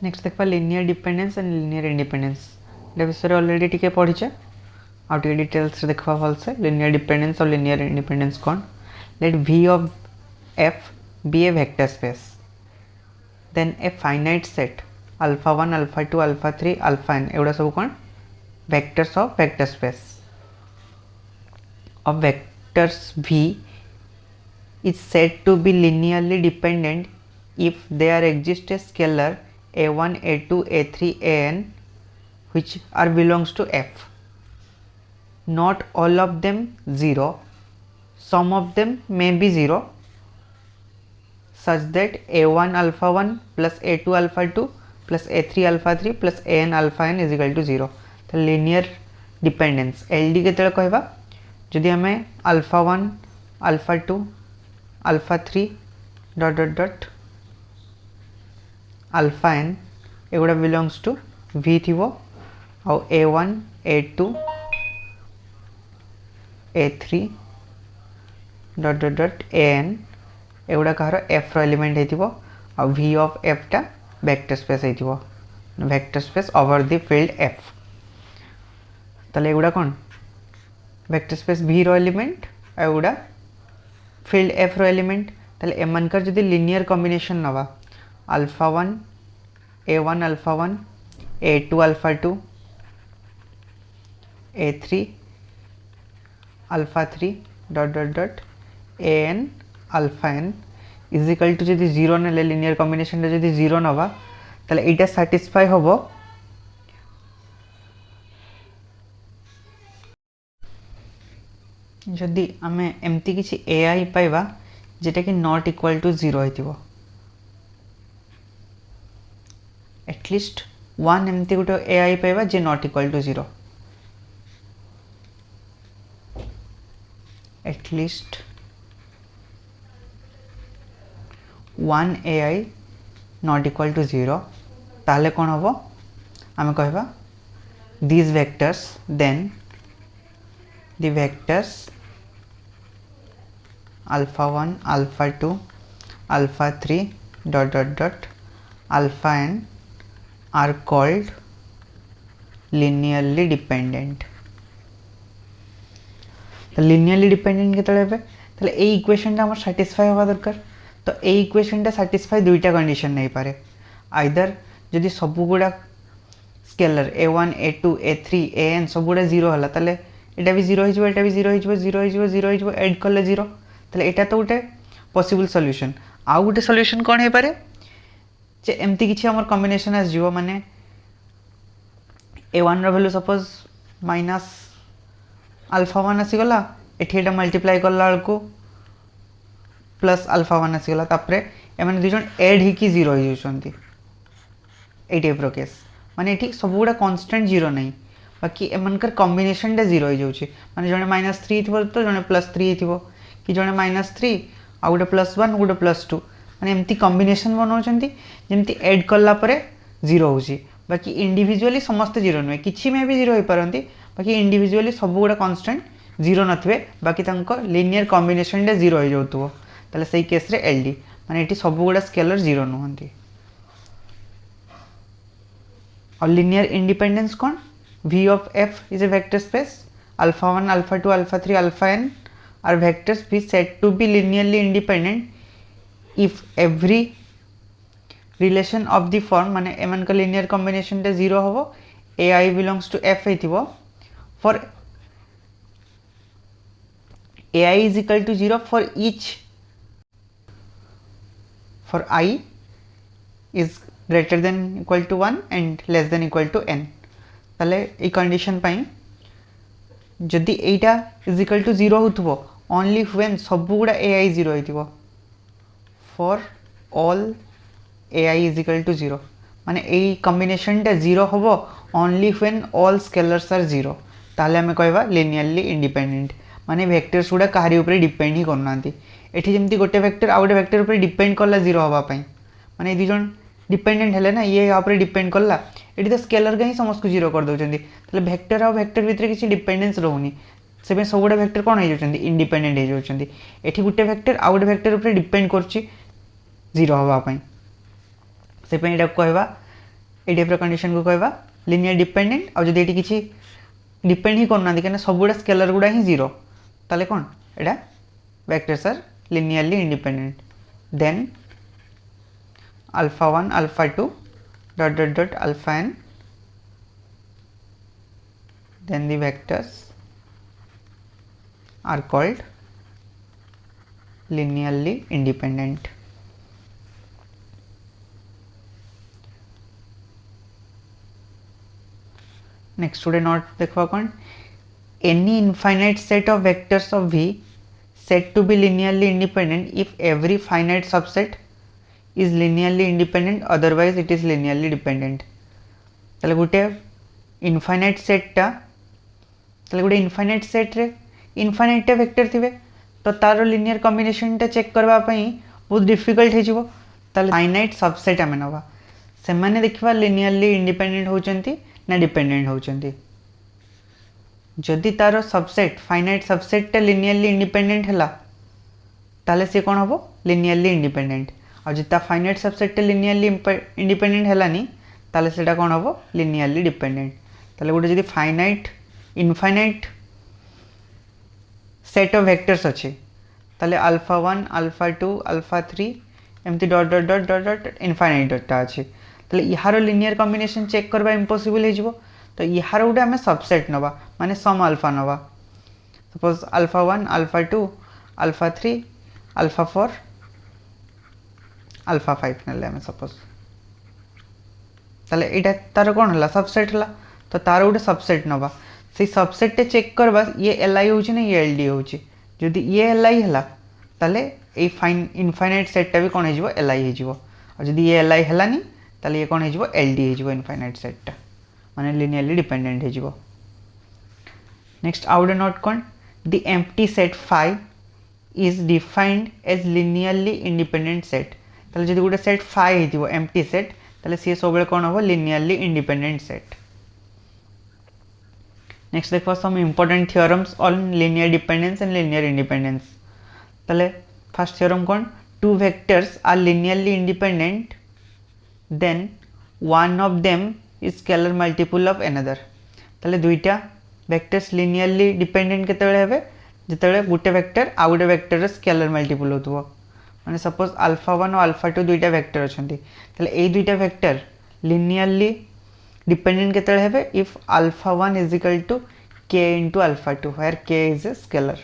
Next देखा linear dependence and linear independence विषय already टिके पढ़ीचे आउ टिके डिटेल्स देखा भलसे लिनियर डिपेंडेंस और लिनियर इंडिपेंडेंस कौन late v of f be a vector space then a finite set alpha 1 alpha 2 alpha 3 alpha n एगुड़ा सब कौन vectors of vector space of vectors v is said to be linearly dependent if there exists a scalar a1 a2 a3 an which are belongs to f, not all of them 0, some of them may be 0 such that a1 alpha 1 plus a2 alpha 2 plus a3 alpha 3 plus an alpha n is equal to 0. तो linear dependence LD केतले कहबा जदि हमें alpha 1 alpha 2 alpha 3 dot dot dot alpha n एगुड़ा belongs to v थिवो आउ a1 a2 a3 dot dot dot an एगुड़ा कहार f रो element हेतिबो आ v ऑफ f टा वेक्टर स्पेस हेतिबो vector space over the field f तले एगुड़ा कोन वेक्टर स्पेस v रो एलिमेंट एगुड़ा फील्ड f रो एलिमेंट तले एमनकर जदि लिनियर कॉम्बिनेशन नवा alpha 1 a1 alpha 1 a2 alpha 2 a3 alpha 3 dot dot dot an alpha n is equal to जदि 0 नेले लिनियर कॉम्बिनेशन रे जदि 0 नवा तले एटा सैटिस्फाई होबो जदि आमे एमती किछि ai पाइबा जेटा कि नॉट इक्वल टू 0 हेतिबो एटलिस्ट 1 एमती गुटे ai पाइबा जे not equal to 0 at least 1 ai not equal to 0 ताले कौन होबो आमे कहबा these vectors then the vectors alpha 1 alpha 2 alpha 3 dot dot dot alpha n are called linearly dependent. Linearly dependent केतले हेबे ताले ए इक्वेशन टा हमर सैटिस्फाई होबा दरकार तो ए इक्वेशन टा सैटिस्फाई दुईटा कंडीशन नहीं पारे आइदर जदि सब गुडा scalar a1 a2 a3 an सब गुडा 0 हला ताले एटा भी 0 हिजबो एटा भी 0 हिजबो 0 हिजबो 0 हिजबो ऐड करले 0 ताले एटा तो गुटे पॉसिबल सॉल्यूशन आ गुटे सॉल्यूशन कोन हे पारे जे एमती किछि हमर कॉम्बिनेशन आस जीवो माने a1 रो वैल्यू सपोज माइनस अल्फा 1 आसीगला एठी एटा मल्टीप्लाई करला को प्लस अल्फा 1 आसीगला तापरे एमाने दुई जन ऐड ही की 0 हो जछंती ए टाइप रो केस माने एठी सब गुडा कांस्टेंट 0 नहीं बाकी एमनकर कॉम्बिनेशन डे 0 हो जाउची माने जने -3 थिबो तो जने +3 थिबो कि जने -3 आ गुडे +1 गुडे +2 माने एमती कॉम्बिनेशन बनाउचंती जेमती ऐड करला परे 0 होची बाकी इंडिविजुअली समस्त 0 नय किछि में भी 0 होई परंती बाकी इंडिविजुअली सब गुडा कांस्टेंट 0 नथिबे बाकी तांको लिनियर कॉम्बिनेशन डे 0 हो जाउतबो ताले सही केस रे एलडी माने एठी सब गुडा स्केलर 0 नहंती और लिनियर इंडिपेंडेंस कौन v of f is a vector space alpha 1 alpha 2 alpha 3 alpha n are vectors be said to be linearly independent if every relation of the form माने एमन का linear combination टे 0 होबो ai belongs to f हेतिबो for ai is equal to 0 for each for I is greater than equal to 1 and less than equal to n ताले a condition पाई जदि एटा is equal to 0 होथबो only when सब गुडा ai 0 हेतिबो for all ai is equal to 0 माने ए कॉम्बिनेशन टा 0 होबो only when all scalars are 0 ताले हमें कहबा लिनियरली इंडिपेंडेंट माने वेक्टर्स गुडा काहारी ऊपर डिपेंड ही करनांती एठी जेमती गोटे वेक्टर आ गोटे वेक्टर ऊपर डिपेंड करला 0 होबा पई माने दि जन डिपेंडेंट हेले ना ये यहाँ पर डिपेंड करला एटी तो स्केलर का ही समस्त को 0 कर दउचंदी तले वेक्टर आ वेक्टर भितर किछि डिपेंडेंस रहउनी सेबे सब गुडा वेक्टर कोन हे जाउचंदी इंडिपेंडेंट हे जाउचंदी एठी गुटे वेक्टर आ गुटे वेक्टर ऊपर डिपेंड करछि 0 होबा पई सेबे एटा कहबा ए टाइप कंडीशन को कहवा लिनियर डिपेंडेंट। आउ जदि ये किसी डिपेंड ही करना कहीं सब गुड़ा स्केलर गुड़ा ही जीरो ताले कौन एटा vectors are linearly independent. Then alpha 1 alpha 2 dot dot dot alpha n, then the vectors are called linearly independent. Next today not देखो कौन any infinite set of vectors of V said to be linearly independent if every finite subset is linearly independent, otherwise it is linearly dependent. ताले गुटे infinite सेटटा ताले गुटे infinite set रे infinite vector थिबे तो तार linear combination टा check करबा पई बहुत difficult हे जिवो। ताले फाइनाइट सबसेट आमे नवा से माने देखिबा लिनियरली इंडिपेंडेंट होचंती ना डिपेंडेंट होचंती। जदि तार सबसेट फाइनाइट सबसेट टा लिनियरली इंडिपेंडेंट हला ताले से कोन हबो लिनियरली इंडिपेंडेंट। और जिता फाइनाइट सबसेट टा लिनियरली इंडिपेंडेंट हलानी ताले सेटा कोन हबो लिनियरली डिपेंडेंट। ताले गोटे जदि finite infinite set of vectors अच्छे ताले अल्फा 1 अल्फा 2 अल्फा 3 एमती dot dot dot dot dot infinite data अच्छे ताले यार लिनियर कॉम्बिनेशन चेक करबा इम्पॉसिबल हो जिवो। तो यार गोटे आमे सबसेट नवा माने सम अल्फा नवा। Suppose alpha 1 alpha 2 alpha 3 alpha 4 alpha 5 नले आमे सपोज ताले एटा तार कोन हला सबसेट हला। तो तार गोटे सबसेट नवा से सबसेट चेक करबा ये एल आई होची ना ये एल डी होची। जदि ये एल आई हला ताले ए फाइन इनफाइनाइट सेटटा भी कोन हे जिवो एल आई हे जिवो। और जदि ये एल आई हलानी ताले ये कोन हे जिवो एल डी हे जिवो इनफाइनाइट सेटटा माने लिनियरली डिपेंडेंट हे जिवो। नेक्स्ट आउट नोट कोन the empty set phi is defined as linearly independent set. ताले जदि गोटे सेट फाई हे जिवो एम्प्टी सेट ताले सी सब कोन हबो लिनियरली इंडिपेंडेंट सेट। नेक्स्ट देखो some important theorems on linear dependence and linear independence. ताले फर्स्ट थियोरम कौन two vectors are linearly independent then one of them is scalar multiple of another. ताले दुईटा vectors linearly dependent केतेबेले हेबे जेतेबेले गुटे vector आ गुटे vector scalar multiple होतबो। माने suppose alpha 1 और alpha 2 दुईटा vector अछंती ताले ए दुईटा वेक्टर लिनियरली डिपेंडेंट केतेबेले हेबे if alpha 1 is equal to k into alpha 2 where k is a scalar।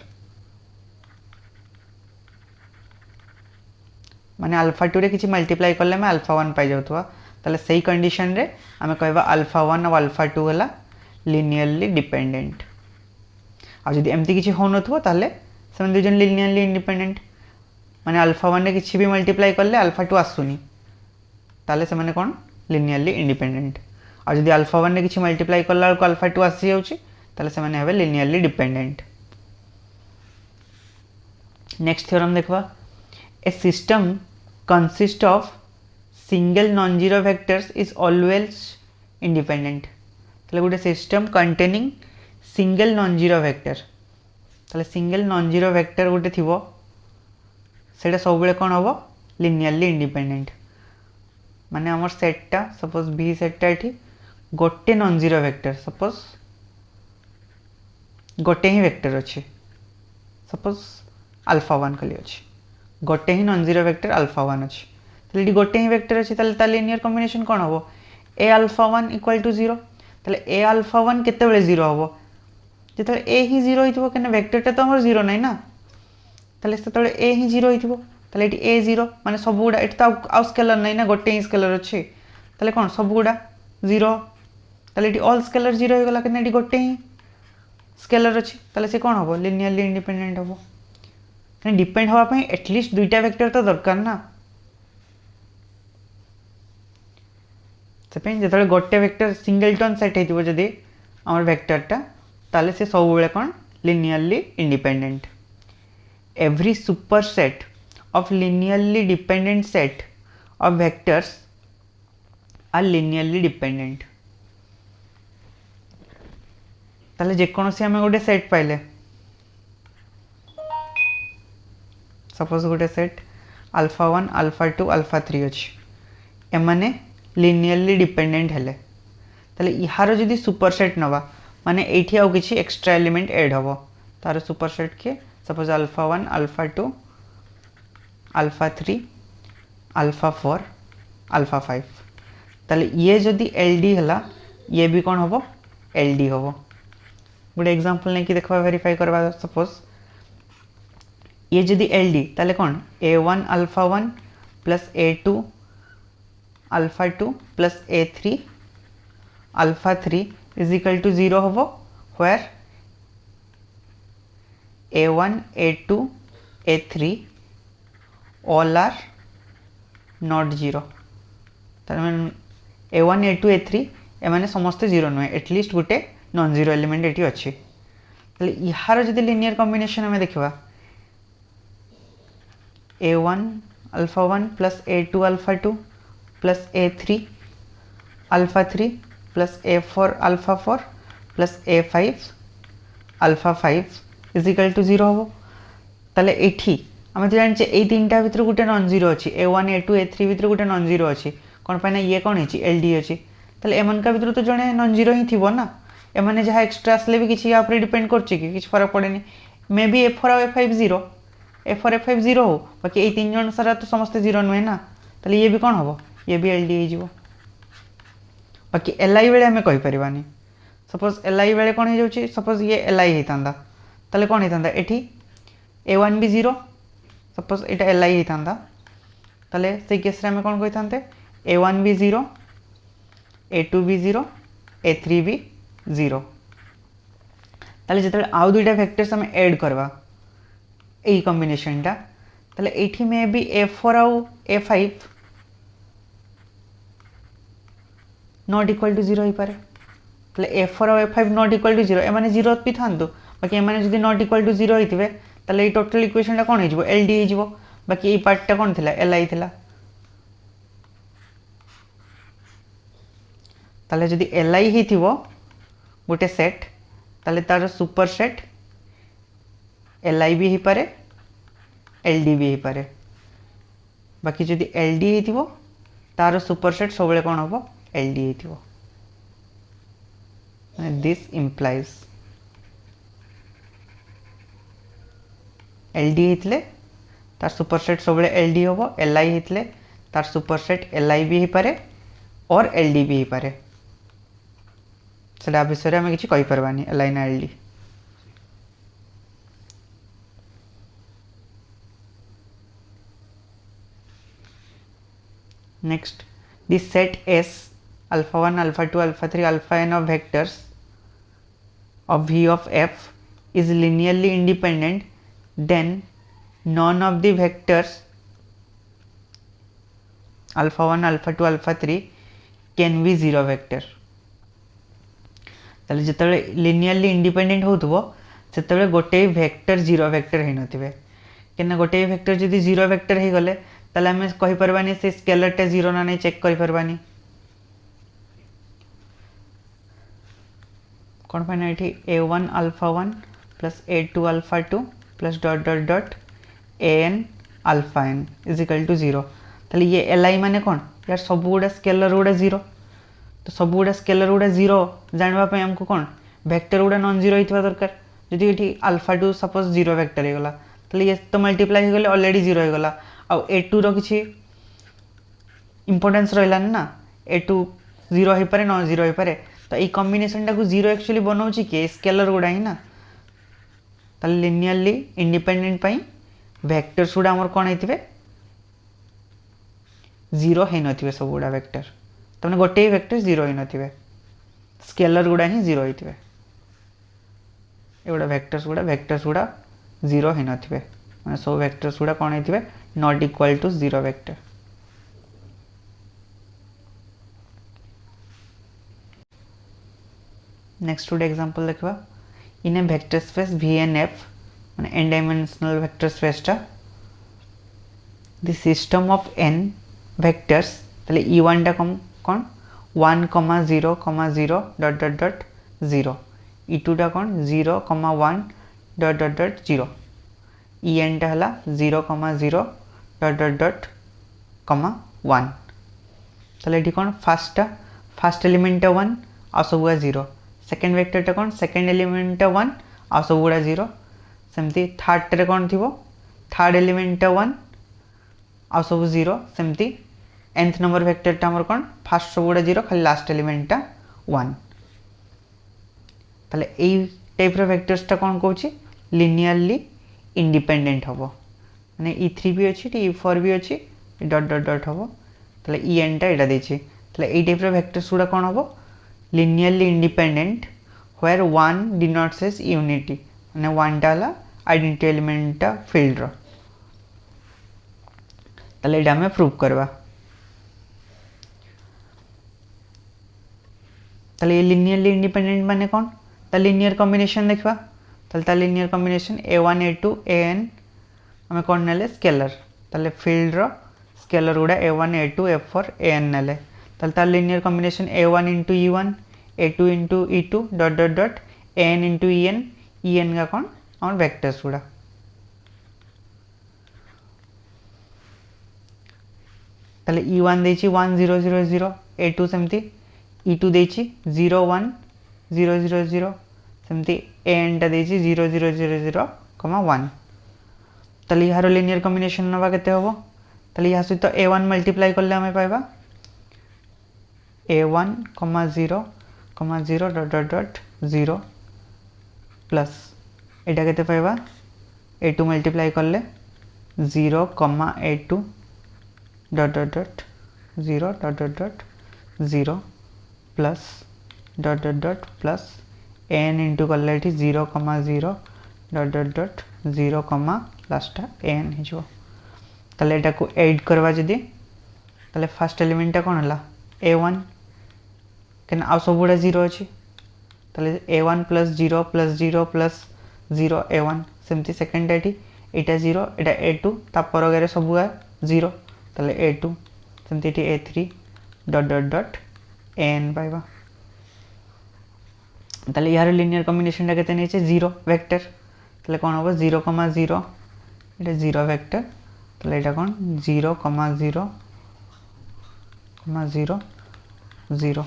माने अल्फा 2 रे किछि मल्टीप्लाई करले में अल्फा 1 पाई जाउतवा ताले सही कंडीशन रे आमे कहबा अल्फा 1 और अल्फा 2 हला लिनियरली डिपेंडेंट। आ जदि एमती किछि हो नथबो ताले सेमन दुजन लिनियरली इंडिपेंडेंट माने अल्फा 1 रे किछि भी मल्टीप्लाई करले अल्फा 2 आसुनी ताले से माने कोन लिनियरली इंडिपेंडेंट। आ जदि अल्फा 1 रे किछि मल्टीप्लाई करला को अल्फा 2 आसी जाउछि ताले से माने हेबे लिनियरली डिपेंडेंट। नेक्स्ट थ्योरम देखबा a system consist of single non zero vectors is always independent. ताले गोटे system containing single non zero vector ताले सिंगल नॉन जीरो वेक्टर गोटे थिबो सेटा सब बेले कोन हबो लिनियरली इंडिपेंडेंट। माने हमर सेटटा सपोज बी सेटटा एठी गोटे नॉन जीरो वेक्टर सपोज गोटे ही वेक्टर अच्छे सपोज अल्फा 1 खाली अच्छे गोटे ही नॉन जीरो वेक्टर अल्फा 1 अच्छे ताले ये गोटे ही वेक्टर अच्छे ताले ता लिनियर कॉम्बिनेशन कोन हबो ए अल्फा 1 इक्वल टू 0। ताले ए अल्फा 1 केतेबेले 0 हबो जेतेबेले ए ही 0 हितबो कने वेक्टरटा तो हमर 0 नै ना ताले सेतेबेले ए ही 0 हितबो ताले एटी ए 0 माने सब गुडा एटी तो आउ स्केलर नै ना गोटे ही स्केलर अच्छे ताले कोन सब गुडा 0 ताले एटी ऑल स्केलर 0 हो गला कने एटी गोटे ही स्केलर अच्छी ताले से कौन हम लिनियरली इंडिपेंडेंट हम कहीं डिपेंड हाँपी एटलिस्ट दुईटा वेक्टर तो दरकार ना से जो गोटे वेक्टर सिंगलटन सेट हो जदि आम वेक्टरटा ताले से सब बेले कौन linearly independent. Every super set of linearly dependent set of vectors are linearly dependent. ताले जेकोसी आम गोटे सेट पाइले सपोज गोटे सेट अल्फा 1 अल्फा 2 अल्फा 3 अच्छी एमाने लिनियरली डिपेंडेंट हेले ताले यार जदि सुपरसेट नवा माने एठी आउ किछि एक्स्ट्रा एलिमेंट ऐड हबो तार सुपरसेट के suppose alpha 1 alpha 2 alpha 3 alpha 4 alpha 5 ताले ये जदि एलडी हला ये भी कौन हबो एलडी हबो गोटे एग्जांपल नै कि देखबा वेरीफाई करबा सपोज ये जदि एलडी ताले कौन a1 alpha 1 plus a2 alpha 2 plus a3 alpha 3 is equal to 0 हबो where a1 a2 a3 all are not 0 तार माने a1 a2 a3 एमाने समस्त 0 नुहे एटलिस्ट गोटे नॉन जीरो एलिमेंट एटी अच्छी ताले यार जदि लिनियर कॉम्बिनेशन हमें देखा a1 alpha 1 plus a2 alpha 2 plus a3 alpha 3 plus a4 alpha 4 plus a5 alpha 5 is equal to 0 हम ताले एठी आम तो जाने ये तीन टा भीतर गोटे नॉन जीरो अच्छी a1 a2 a3 भीतर गोटे नॉन जीरो अच्छी कौन पाइना ये कौन है एलडी अच्छी ताले एमन का भीतर तो जड़े नॉन जीरो ही थी ना एमाने जहाँ एक्स्ट्रा आसले भी किसी या डिपेंड कर फरक पड़े मे बी a4 और a5 0 a4 a5 0 हो बाकी ये तीन जन सारा तो समस्ते 0 नुहे ना ताले ये भी कौन हम ये भी एलडी हो बाकी एलआई बेले आम कहीपरानी सपोज एलआई बेले कौन हो सपोज ये एलआई होता ताले कौन होता एठी a1 भी 0 सपोज ये एलआई होता ताले से केस आम कौन कही a1 भी 0 a2 भी 0 a3 भी 0 ताले जिते आउ दुईटा वेक्टर्स आम ऐड करवा यही कॉम्बिनेशन टा ताले एठी में भी a4 आउ a5 नॉट इक्वल टू 0 हो पारे ताले a4 और a5 नॉट इक्वल टू 0 एमाने 0 भी था बाकी एमाने जदि नॉट इक्वल टू 0 होइतिबे ताले टोटल इक्वेशन टा कोन हो एलडी हो बाकी ये पार्ट टा कोन थिला एलआई थिला ताले जदि एलआई ही थिवो गोटे सेट ताले तार सुपर सेट एलआई भी ही पारे एलडी भी ही पारे बाकी जदि एलडी ही थिवो तार सुपर सेट सब कौन हम एलडी ही थिवो दिस इम्प्लाइज एलडी होते तार सुपर सेट सब एलडी हम एलआई होते तार सुपर सेट एलआई भी ही पारे और एलडी भी ही पारे से विषय आम कि कहीपरबानी एलआई ना LD next this set S alpha 1 alpha 2 alpha 3 alpha n of vectors of V of f is linearly independent then none of the vectors alpha 1 alpha 2 alpha 3 can be zero vector ताले जिते linearly independent होतबो सेते गोटे vector zero vector है नथिबे केना गोटे vector जदि zero vector हे गले ताले हमें कहि परबानी से स्केलर टे जीरो ना नहीं चेक करि परबानी कौन पाना एठी a1 alpha 1 plus a2 alpha 2 plus dot dot dot an alpha n is equal to 0 ताले ये li माने कौन यार सब गुडा स्केलर गुडा 0 तो सब गुडा स्केलर गुडा 0 जानबा पे हमको कौन वेक्टर गुडा नॉन जीरो हितबा दरकार जदि एठी अल्फा 2 सपोज 0 वेक्टर हे गला ताले ये तो मल्टीप्लाई हो गले ऑलरेडी 0 हो गला आ a2 रो किछि इंपोर्टेंस रहलान ना a2 0 हो पारे नॉन जीरो हो पारे तो ये कॉम्बिनेशन टा को 0 एक्चुअली बनाउछि के स्केलर गुडा ही ना ताले लिनियरली इंडिपेंडेंट पई वेक्टर्स गुडा हमर कोन हेतिबे 0 हे नथिबे सब गुडा वेक्टर तमने गोटे वेक्टर 0 हे नथिबे स्केलर गुडा ही 0 हेतिबे एगुडा वेक्टर्स गुडा 0 हे नथिबे माने सब वेक्टर्स गुडा कोन हेतिबे not equal to 0 vector next two example देखबा in a vector space VNF माने n डायमेंशनल वेक्टर स्पेस टा the system of n vectors तले e1 टा कौन 1, 0, 0 डॉट डॉट डॉट 0 e2 टा कौन 0, 1 डॉट डॉट डॉट 0 en टा हला 0, 0 डॉट डॉट डॉट 1 ताले ये कौन फास्ट एलिमेंट 1 आ सब गुड़ा 0 सेकेंड वेक्टरटा कौन सेकेंड एलिमेंट 1 आ सब गुड़ा 0 सेमती थर्ड रे कौन थी थर्ड एलिमेंट 1 आ सब 0 सेमती nth नंबर वेक्टरटा हमर कौन फास्ट सब गुड़ा 0 खाली लास्ट एलिमेंटटा 1 ताले एई टाइप रो वेक्टर्सटा कौन कहूची लिनियरली इंडिपेंडेंट हबो माने e3 भी अछि e4 भी अछि डॉट डॉट डॉट हबो ताले en टा एटा देछि ताले एई टाइप रो वेक्टर्स गुड़ा कौन हबो linearly independent where 1 denotes as unity माने 1 टा ला आइडेंटिटी एलिमेंट टा फील्ड रो ताले एटा हमें प्रूव करबा ताले ये लिनियरली इंडिपेंडेंट माने कौन ता लिनियर कॉम्बिनेशन देखबा ताले ता linear combination a1 a2 an हमें कौन नेले स्केलर ताले फील्ड रो स्केलर गुड़ा a1 a2 a4 an नेले ताले ता linear combination a1 into e1 a2 into e2 dot dot dot an into en का कौन और वेक्टर्स गुड़ा ताले e1 देछि 1 0 0 0 a2 सेमती e2 देछि 0 1 0 0 0 सेमती an टा देछि 0 0 0 0 1 ताले यार लिनियर कॉम्बिनेशन नबा केते होबो ताले या सहित a1 मल्टीप्लाई करले हमें पाइबा a1 0 0 dot dot dot 0 plus iota केते पाइबा a2 मल्टीप्लाई करले 0 a2 dot dot dot 0 dot dot dot 0 plus dot dot dot plus an into करले 0 0 dot dot dot 0 last an हिजो ताले एटा को ऐड करवा जदी ताले फर्स्ट एलिमेंट कोन हला a1 केन आ सब गुडा 0 अछि ताले a1 plus 0 plus 0 plus 0 a1 सेमती सेकंड एटी एटा 0 एटा a2 ता पर वगैरह सब गुडा 0 ताले a2 सेमती eighty a3 dot dot dot an पाइबा ताले यार लिनियर कॉम्बिनेशन टा केते नेचे 0 वेक्टर ताले कोन होबो 0 0 एटा 0 वेक्टर ताले एटा कोन 0 0 0 0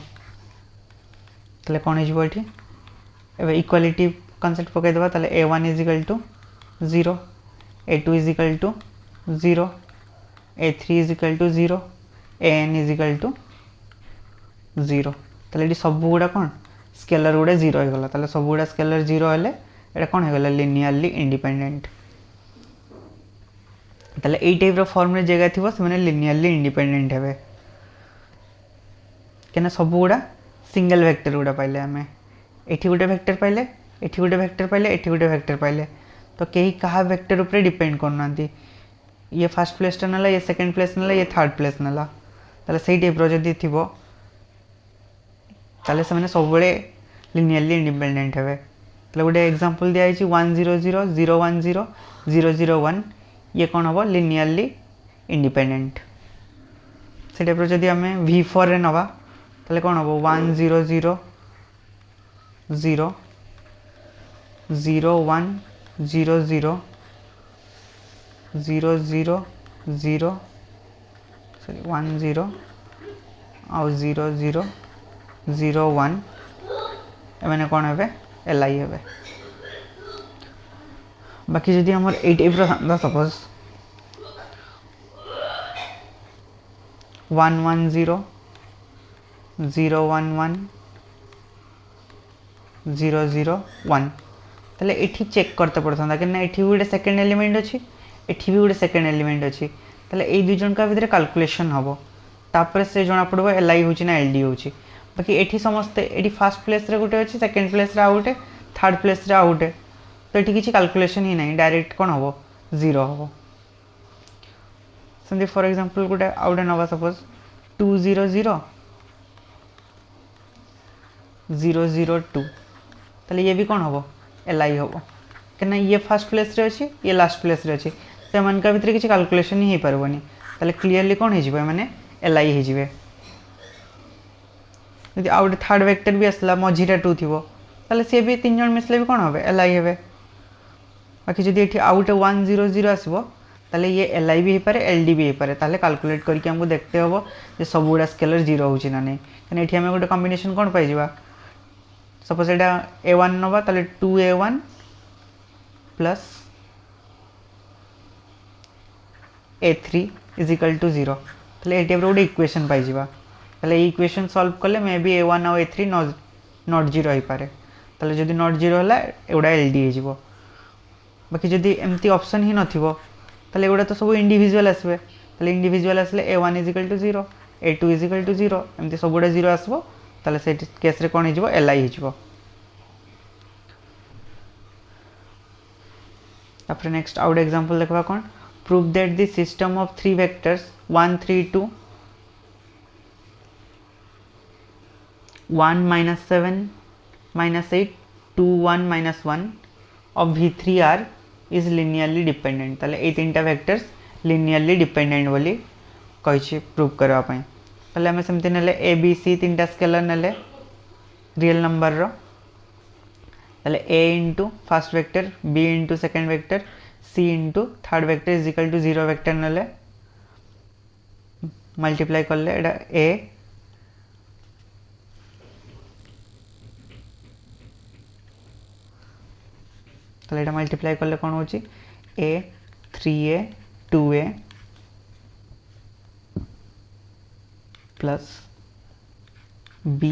ताले कोन हिजबो एठी एबे इक्वालिटी कांसेप्ट पके देबा ताले a1 = 0 a2 = 0 a3 = 0 an = 0 ताले एठी सब गुडा कोन स्केलर गुडा 0 हो गला ताले सब गुडा स्केलर 0 हेले एटा कोन हो गला लिनियरली इंडिपेंडेंट ताले एई टाइप रो फॉर्म रे जगह थिबो से माने लिनियरली इंडिपेंडेंट हेबे केना सब गुडा सिंगल वेक्टर गुडा पाइले हमें एठी गुडा वेक्टर पाइले एठी गुडा वेक्टर पाइले एठी गुडा वेक्टर पाइले तो केही कहा वेक्टर ऊपर डिपेंड करनांती ये फर्स्ट प्लेस टा नला ये सेकंड प्लेस नला ये थर्ड प्लेस नला ताले सेही टाइप रो जदी थिबो ताले से माने सब बळे लिनियरली इंडिपेंडेंट हेबे ताले गुडा एग्जांपल दिया आइछि 1 0 0 0 1 0 0 0 1 ये कौन हम लिनियरली इंडिपेंडेंट से टाइप जदि हमें v4 रे नवा ताले कौन हम 1 0 0 0 0 1 0 0 0 0 0 सॉरी 1 0 आउ 0 0 0 1 एमाने कौन हेबे li हेबे बाकी जदि हमर 8 टाइप रो था सपोज 1 1 0 0 1 1 0 0 1 ताले एठी चेक करते पड़ता कि ना एठी गुडे सेकंड एलिमेंट अछि एठी भी गुडे सेकंड एलिमेंट अछि ताले एई दुई जन का भितर कैलकुलेशन हबो तापर से जणा पड़बो li होची ना ld होची बाकी एठी समस्त एठी फर्स्ट प्लेस रे गुटे अछि सेकंड प्लेस रे आ गुटे थर्ड प्लेस रे आ गुटे तो ये किसी कैलकुलेशन ही नहीं डायरेक्ट कौन हम 0 हम समझे फॉर एग्जांपल गोटे आउटे नवा सपोज 2 0 0 0 0 2 ताले ये भी कौन हम li हम कना ये फर्स्ट प्लेस रे अछि ये लास्ट प्लेस रे अछि तो मन का भीतर किसी कैलकुलेशन ही परबनी ताले क्लियरली कौन हे जिवे माने li हे जिवे यदि आउटे थर्ड वेक्टर भी असला मझीटा 2 थिबो ताले से भी तीन जन मिसले भी कौन होबे li हेबे बाकी जदि एठी आउटे 1 0 0 आसबो ताले ये एल आई भी हो पारे एल डी भी हो पारे ताले कैलकुलेट करके हमको देखते हम जे सब गुड़ा स्केलर जीरो होची ना नहीं कहीं ये आम गोटे कॉम्बिनेशन कौन पाइबा सपोज एटा a1 नवा ताले 2a1 plus a3 is equal to 0 ताले ये टाइप गोटे इक्वेशन पाइबा ताले ये इक्वेशन सॉल्व कले मे बी a1 और a3 नॉट जीरो हो पारे ताले जदि नॉट जीरो है एगुड़ा एल हो बाकी जदि एमती ऑप्शन ही नथिबो ताले एगुड़ा तो सब इंडिविजुअल आसबे ताले इंडिविजुअल आसले a1 is equal to 0 a2 is equal to 0 एमती सब गुड़ा 0 आसबो ताले से केस रे कोन हिजबो li हिजबो तापर नेक्स्ट आउट एग्जांपल देखबा कोन prove that the system of three vectors 1 3 2 1 minus 7 minus 8 2 1 minus 1 of v3r is linearly dependent ताले ए तीनटा वेक्टर्स linearly dependent बोली कहिछि प्रूव करबा पई ताले हम सेमति नेले ए बी सी तीनटा स्केलर नेले रियल नंबर रो ताले a into first vector b into second vector c into third vector is equal to 0 vector नेले मल्टीप्लाई करले एटा a ताले एटा मल्टीप्लाई करले कोन होची a 3a 2a plus b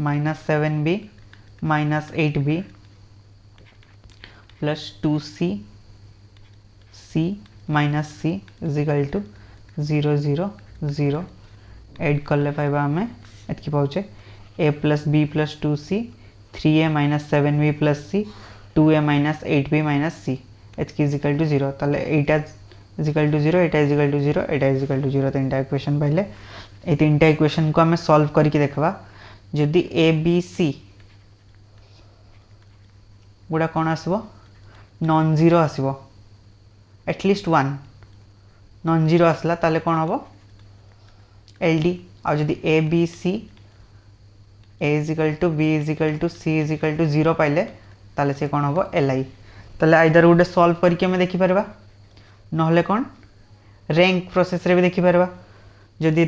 minus 7b minus 8b plus 2c c minus c is equal to 0 0 0 add करले पाइबा हमें एतकी पाउचे a plus b plus 2c 3a minus 7b plus c 2a minus 8b minus c एतकी is equal to 0 ताले एटा is equal to 0 Etah is equal to 0 Etah is equal to 0 तीनटा equation पाइले ए तीनटा इक्वेशन को हमें solve करके देखबा जदि a b c गुड़ा कौन आसबो नॉन जीरो आसबो एटलिस्ट 1 नॉन जीरो आसला ताले कौन हबो एलडी आ जदि a b c a is equal to b is equal to c is equal to 0 पाइले ताले से कौन हबो एल आई ताले आइदर गोटे सॉल्व करके हमें देखि परबा नहले कौन रैंक प्रोसेस रे भी देखि परबा जदि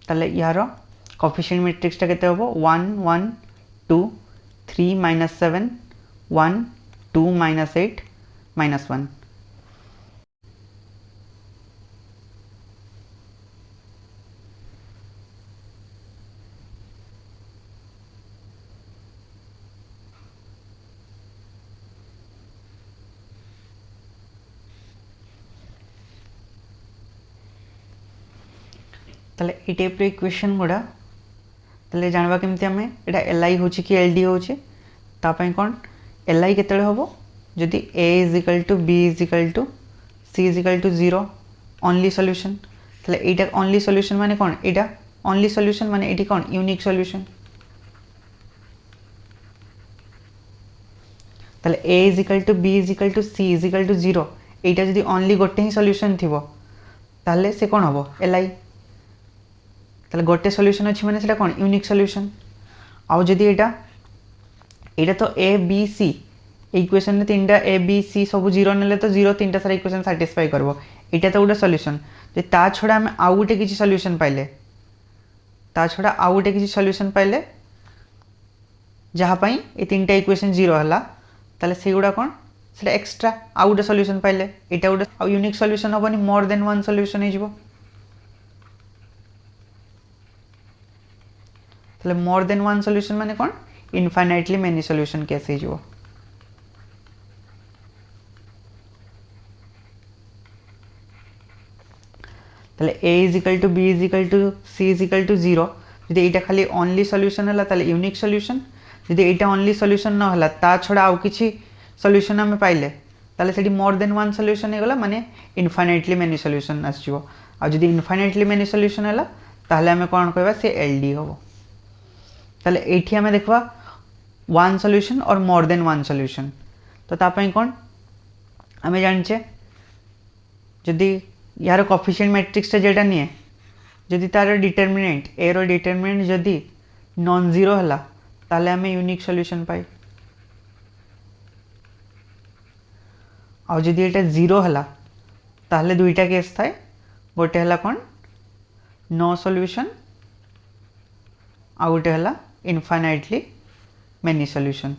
ताले यारो कोफिशिएंट मैट्रिक्स टा केते होबो 1 1 2 3 minus 7 1 2 minus 8 minus 1 ताले ए टाइप रे इक्वेशन गुडा ताले जानवा केमती हमें एटा एल आई होची कि एल डी होची ता पई कोन एल आई केतले होबो जदि a is equal to b is equal to c is equal to 0 only solution ताले एटा ओनली सॉल्यूशन माने कोन एटा ओनली सॉल्यूशन माने एटी कोन यूनिक सॉल्यूशन ताले a is equal to b is equal to c is equal to 0 एटा जदि ओनली गोटे ही सॉल्यूशन थिबो ताले से कोन होबो एल आई ताले गोटे सॉल्यूशन अछि माने सेटा कोन यूनिक सॉल्यूशन आउ जदि एटा तो ए बी सी इक्वेशन ने तीनटा ए बी सी सब 0 नेले तो 0 तीनटा सारा इक्वेशन सैटिस्फाई करबो एटा तो गोटे सॉल्यूशन जे ता छोडा हम आउ गोटे किछि सॉल्यूशन पाइले ता छोडा आउ गोटे किछि सॉल्यूशन पाइले जहा पई ए तीनटा इक्वेशन 0 हला ताले सेगुडा कोन सेटा एक्स्ट्रा आउ गोटे सॉल्यूशन पाइले एटा गोटे आउ यूनिक सॉल्यूशन होबनी मोर देन वन सॉल्यूशन हे जिवो ताले मोर देन वन सॉल्यूशन माने कोन इनफाइनाइटली मेनी सॉल्यूशन कैसे जो ताले a is equal to b is equal to c is equal to 0 जदि एटा खाली ओनली सॉल्यूशन हला ताले यूनिक सॉल्यूशन जदि एटा ओनली सॉल्यूशन न हला ता छोडा आउ किछि सॉल्यूशन हम पाइले ताले सेठी मोर देन वन सॉल्यूशन हे गला माने इनफाइनाइटली मेनी सॉल्यूशन आछिवो आ जदि इनफाइनाइटली मेनी सॉल्यूशन हला ताले हमें कोन कहबा से एलडी होबो ताले एठी हमें देखबा वन सॉल्यूशन और मोर देन वन सॉल्यूशन तो तापई कौन आम जाने जदि यार कोफिशिएंट मैट्रिक्स जेटा निए जदि तार डिटरमिनेंट ए रो डिटरमिनेंट जदि नॉन जीरो हला ताले हमें यूनिक सॉल्यूशन पाई आउ जदि एटा 0 हला ताहले दुईटा केस थाए गोटे हला कौन नो सॉल्यूशन आउ गोटे हला इनफाइनाइटली मेनी सॉल्यूशन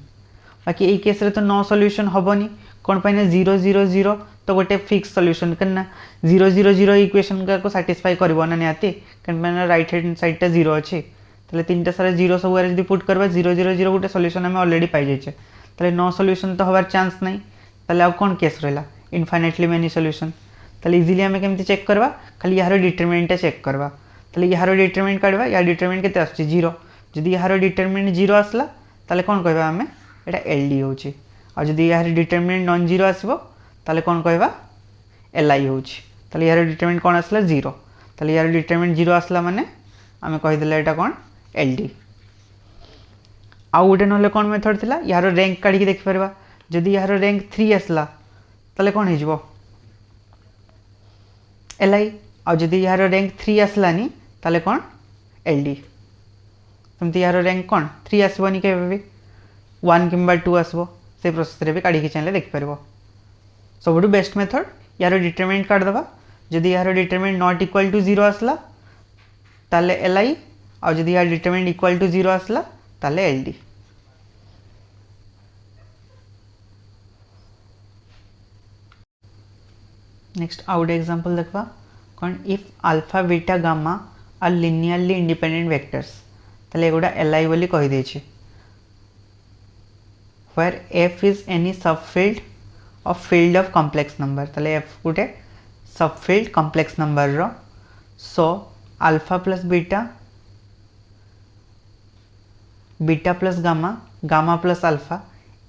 बाकी ये केस रे तो नो सॉल्यूशन हबनी कौन पाइना 0 0 0 तो गोटे फिक्स सॉल्यूशन करना 0 0 0 इक्वेशन को सैटिस्फाई करबो ना निहाती कन राइट हैंड साइड टा 0 अछि ताले तीनटा सारा 0 सब जदि पुट करबा 0 0 0 गोटे सॉल्यूशन हमें ऑलरेडी पाई जाइछे ताले नो सॉल्यूशन तो हबार चांस नहीं ताले अब कौन केस रहला इनफाइनाइटली मेनी सॉल्यूशन ताले इजीली हमें केमती चेक करबा खाली यार डिटरमिनेंट चेक करबा ताले यार डिटरमिनेंट काढबा या डिटरमिनेंट केते आछी 0 जदि यार डिटरमिनेंट 0 आसला ताले कौन कहबा हमें एटा एलडी होची आ जदि यार डिटरमिनेंट नॉन 0 आसीबो ताले कौन कहबा एलआई होची ताले यार डिटरमिनेंट कौन आसला 0 ताले यार डिटरमिनेंट 0 आसला माने आमे कहि देला एटा कौन एलडी आउ गोटे नले कौन मेथड थिला यार रैंक काढी के देख परबा जदि यार रैंक 3 आसला ताले कौन हे जिवो एलआई आ जदि यार रैंक 3 आसलानी ताले कौन एलडी तमती यार रैंक कौन 3 आसबनी केबे भी 1 किंबा 2 आसबो से प्रोसेस रे भी काढी के चाहले देख परबो सबुठु बेस्ट मेथड यार डिटरमिनेंट काढ दबा जदि यार डिटरमिनेंट नॉट इक्वल टू 0 आसला ताले एलआई आ जदि यार डिटरमिनेंट इक्वल टू 0 आसला ताले एलडी नेक्स्ट आउट एग्जांपल देखबा कौन if alpha beta gamma are linearly independent vectors ताले एगोडा एलआई बोली कहि दै छी where f is any subfield of field of complex number ताले f गोटे subfield complex number रो so alpha plus beta beta plus gamma gamma plus alpha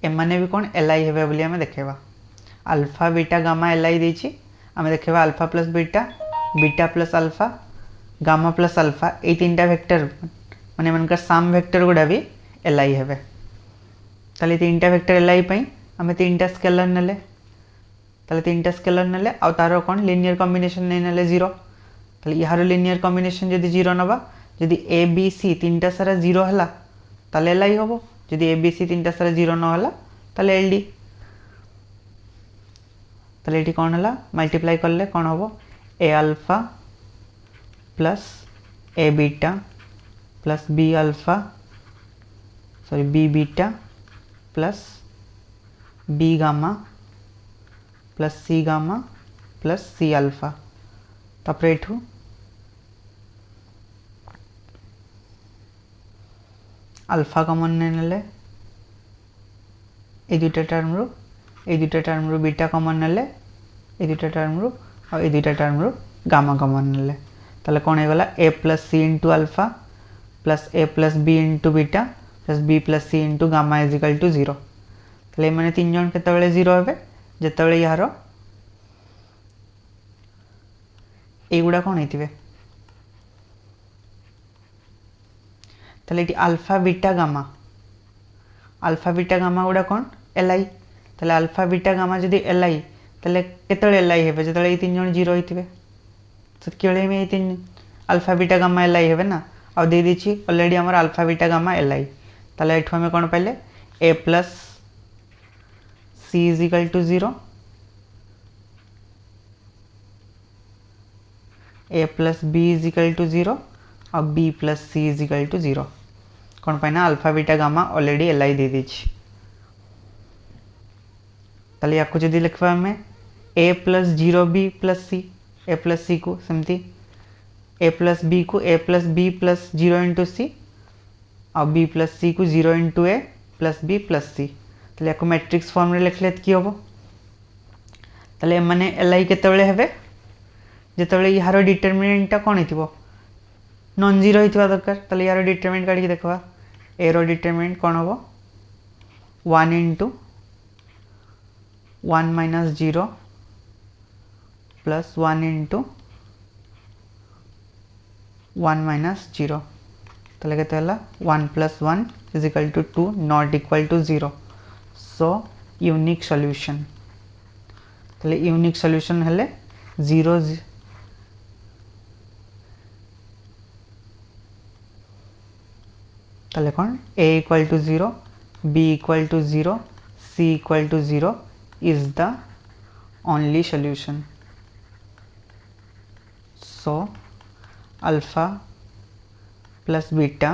एमाने भी कौन एलआई हेबे बोली हमें देखेबा अल्फा बीटा गामा एलआई देछि हमें देखेबा alpha plus beta beta plus alpha gamma plus alpha ए तीनटा वेक्टर माने मनकर सम वेक्टर गुडा भी एलआई हेबे ताले तीनटा वेक्टर एलआई पई हमें तीनटा स्केलर नेले ताले तीनटा स्केलर नेले आ तारो कौन लीनियर कॉम्बिनेशन नै नेले 0 ताले यार लीनियर कॉम्बिनेशन जदि 0 नबा जदि ए बी सी तीनटा सारा 0 हला ताले एलआई होबो जदि ए बी सी तीनटा सारा 0 न हला ताले एलडी ताले एटी कौन हला मल्टीप्लाई करले कौन होबो a alpha plus a beta plus b alpha sorry b beta plus b gamma plus c gamma plus c alpha तापर एठू अल्फा कॉमन नेले ए दुटा टर्म रो बीटा कॉमन नेले ए दुटा टर्म रो और ए दुटा टर्म रो गामा कॉमन नेले ताले कोन हे गला a plus C into alpha plus a plus B into beta plus b plus C into gamma is equal to 0 ताले माने तीन जन केतबेले 0 हेबे जेतबेले यार एगुडा कोन हेतिबे ताले एटी अल्फा बीटा गामा गुडा कौन एलआई ताले अल्फा बीटा गामा जदि एलआई ताले केतबेले एलआई हेबे जेतबेले ए तीन जन 0 हेतिबे तो केळे में ए तीन अल्फा बीटा गामा एलआई हेबे ना आ दे दिछि ऑलरेडी हमर अल्फा बीटा गामा एलआई ताले एठो हमें कोन पाइले a plus c is equal to 0 a plus b is equal to 0 और b plus c is equal to 0 कौन पाइना alpha beta gamma already LI दे दीछि ताले याको जदि लिखबा हमें a प्लस 0b plus c a plus c को सेमती ए प्लस बी को a plus B plus 0 into सी और बी प्लस सी को 0 इंटू ए प्लस बी प्लस सी ताले याको मैट्रिक्स फॉर्म रे लिखले कि होबो ताले माने एलआई केतबेले हेबे जेतबेले यार डिटरमिनेंट ता कोन हितबो नॉन जीरो हितबा दरकार ताले यार डिटरमिनेंट काढी के देखबा ए रो डिटरमिनेंट कोन होबो 1 into 1 minus 0 plus 1 into 1 minus 0 ताले केते हला 1 plus 1 is equal to 2 not equal to 0 so unique solution ताले यूनिक सॉल्यूशन हेले 0 ताले कौन a equal to 0 b equal to 0 c equal to 0 is the only solution. So alpha plus beta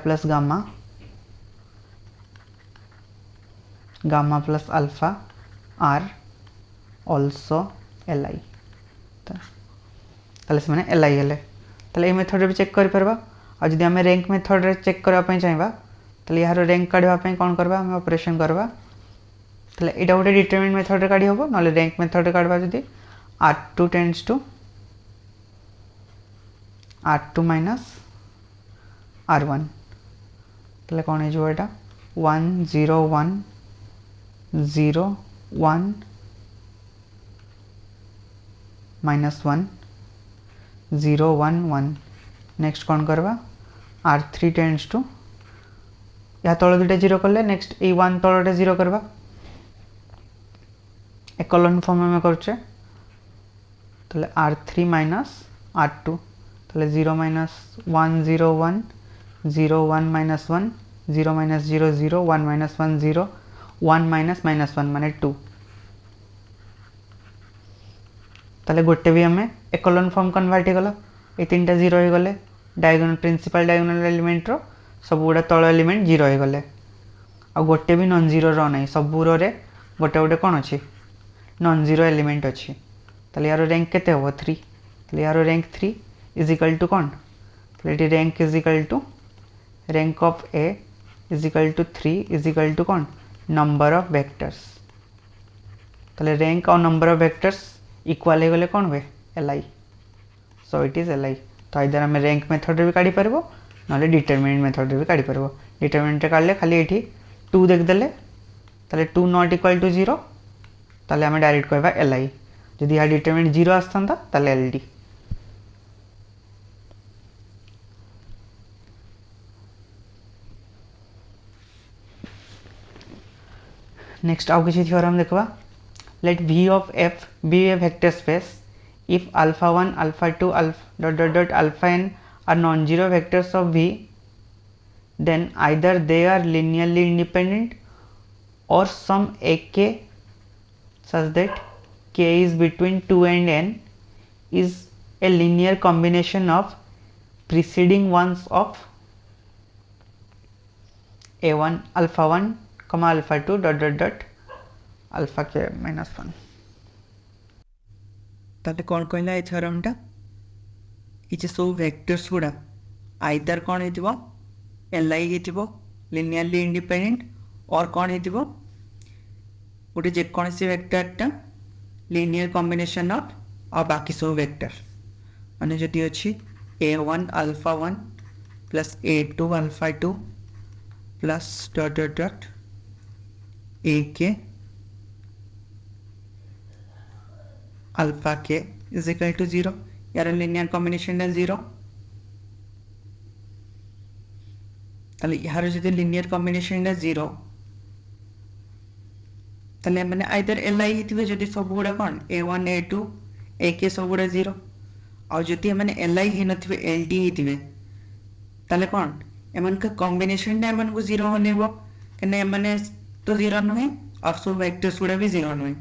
plus gamma plus alpha are also li. ताले से माने li हेले ताले a method रे भी चेक करि परबा आ जदि हमें रैंक मेथड रे चेक करबा पई चाहबा ताले यार रैंक काढबा पई कोन करबा हम ऑपरेशन करबा ताले एटा गोटे डिटरमिनेंट मेथड रे काढी होबो नले रैंक मेथड रे काढबा जदि r2 tends to r2 minus r1 ताले कोन हे जो एटा 1 0 1 0 1 माइनस 1 0 1 1 नेक्स्ट कौन करवा r3 टेंड्स टू या तल दुटा 0 कले नेक्स्ट ए 1 तलटा 0 करवा एक कॉलम फॉर्म में करछे तले r3 माइनस r2 तले 0 minus 1 0 1 0 1 minus 1 0 minus 0 0 1 minus 1 0 1 minus minus 1 माने 2 ताले गोटे भी हमें एक कॉलम फॉर्म कन्वर्ट होगला ये तीन टा 0 हो गले डायगोनल प्रिंसिपल डायगोनल एलिमेंट रो सब गुड़ा तल एलिमेंट 0 हो गले आ गोटे भी नॉन जीरो रो नहीं सब रे गोटे गोटे कौन अच्छी नॉन जीरो एलिमेंट अच्छी ताले यार रैंक केते हो 3 ताले यार रैंक 3 इज इक्वल टू कौन ताले rank is equal to rank of A is equal to 3 is equal to कौन नंबर ऑफ वेक्टर्स ताले रैंक और नंबर ऑफ वेक्टर्स इक्वल हो गले कौन हुए li so it is li तो इधर हमें रैंक मेथड रे भी काढी परबो नले डिटरमिनेंट मेथड रे भी काढी परबो डिटरमिनेंट रे काढले खाली एठी 2 देख देले ताले 2 नॉट इक्वल टू 0 ताले हमें डायरेक्ट कहबा li जदि या डिटरमिनेंट 0 आस्तंता ताले ld नेक्स्ट आउ किसी थ्योरम देखबा let v of f be a vector space if alpha 1 alpha 2 alpha dot alpha n are non-zero vectors of v then either they are linearly independent or some ak such that k is between 2 and n is a linear combination of preceding ones of a1 alpha 1 comma alpha 2 dot alpha के minus 1 ताते कौन कहला ए थ्योरमटा इचे सब vectors गुडा either कौन हेतिबो li हेतिबो linearly independent और कौन हेतिबो गोटे जे कौन से वेक्टरटा लिनियर कॉम्बिनेशन ऑफ और बाकी सब वेक्टर माने जति अछि a1 alpha 1 plus a2 alpha 2 plus dot ak alpha K is equal to 0 यार लिनियर कॉम्बिनेशन है 0 ताले यार जदि लिनियर कॉम्बिनेशन है 0 ताले माने आइदर li हितबे जदि सब गुडा कोन a1 a2 ak सब गुडा 0 और जदि माने li हि नथिबे ld हितबे ताले कोन एमन का कॉम्बिनेशन ने एमन को 0 होनेबो कने माने तो 0 नहे और सब वेक्टर्स गुडा भी 0 नहे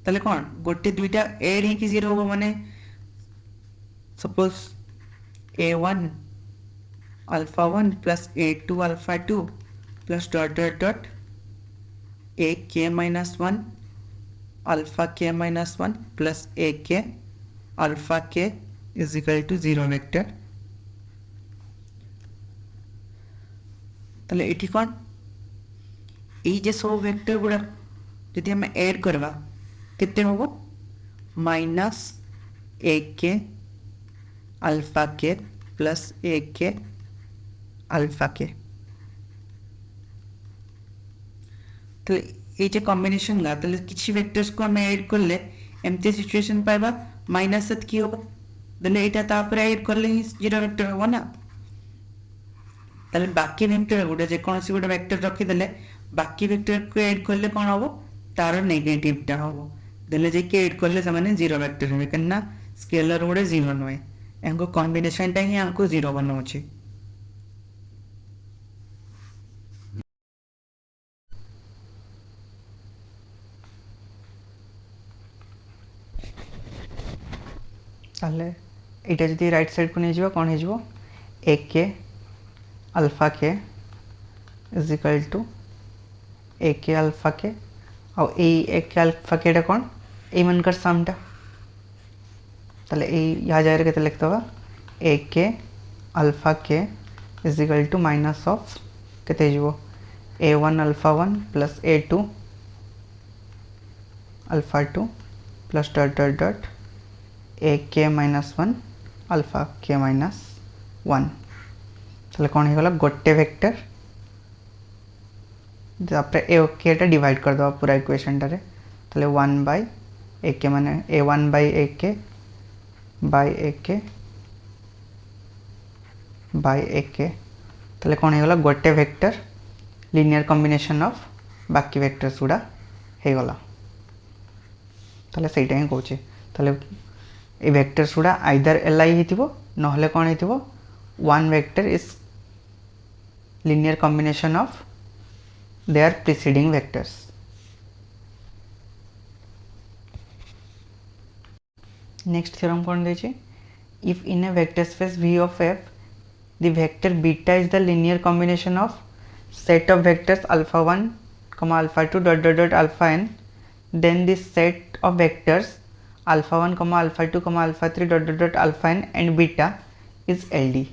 ताले कौन गोटे दुईटा ए रे की 0 हो माने suppose a1 alpha 1 plus a2 alpha 2 plus dot ak minus 1 alpha k minus 1 plus ak alpha k is equal to 0 vector ताले एठी कौन ए जे सब वेक्टर गुडा जदि हम ऐड करबा कितने होगा माइनस एक के अल्फा के प्लस एक के अल्फा के तो ये कॉम्बिनेशन गा तो किसी वेक्टर्स को हमें ऐड कर ले एमती सिचुएशन पाइबा माइनस सत की होगा देले एटा तापर ऐड कर ले 0 वेक्टर हो ना ताले बाकी वेक्टर गुडा जे कोन सी गुडा वेक्टर रखी देले बाकी वेक्टर को ऐड कर ले कोन होबो तार नेगेटिव टा होबो देले जे के ऐड करले समान 0 वेक्टर है कन्ना स्केलर गुडे 0 नय एंको कॉम्बिनेशन टा ही हमको 0 बनाउछि। ताहले एटा जदि राइट साइड को नहीं जीवा कौन हो ए K alpha K is equal to A K alpha के आउ ए के अल्फा के कौन ए मनकर सामटा ताहले यहाँ जगह केते लिखदबा ए K alpha K is equal to minus of केते जीवो a1 alpha 1 plus a2 alpha 2 plus dot dot dot A K minus 1 alpha के माइनस 1 ताहले कौन हो गला गोटे वेक्टर तापर ए के टा डिवाइड कर दवा पूरा इक्वेशन टारे ताहले 1 बाय ए के माने a1 बाय ए के बाय ए के बाय ए के ताहले कौन हो गला गोटे वेक्टर लिनियर कॉम्बिनेशन ऑफ बाकी वेक्टर्स गुड़ा हो गला ताहले सेटा ही कहूचे ताहले ए वेक्टर्स गुड़ा आइदर एल हिथिबो नहले कौन हिथिबो one vector is linear combination of their preceding vectors. Next theorem कौन देछि if in a vector space V of f the vector beta is the linear combination of set of vectors alpha 1 alpha 2 dot dot dot alpha n then this set of vectors alpha 1 alpha 2 alpha 3 dot dot dot alpha n and beta is LD।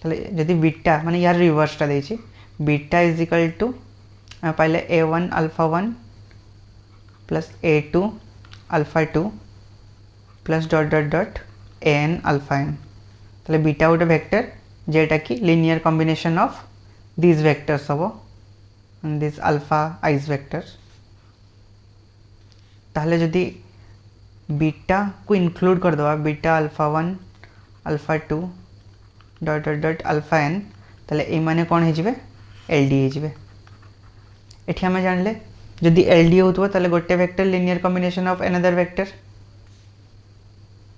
ताले यदि beta माने यार reverse टा देछि beta is equal to पहले a1 alpha 1 plus a2 alpha 2 plus dot dot dot an alpha n ताले beta गोटे vector जेटा कि linear combination of these vectors हबो and this alpha i's vector ताहले जदि बीटा को इंक्लूड कर दवा beta alpha 1 alpha 2 dot dot dot alpha n ताहले ए माने कोन हे जिवे एलडी हे जिवे एठी हम जानले जदि एलडी होतबो ताहले गोटे vector linear combination of another vector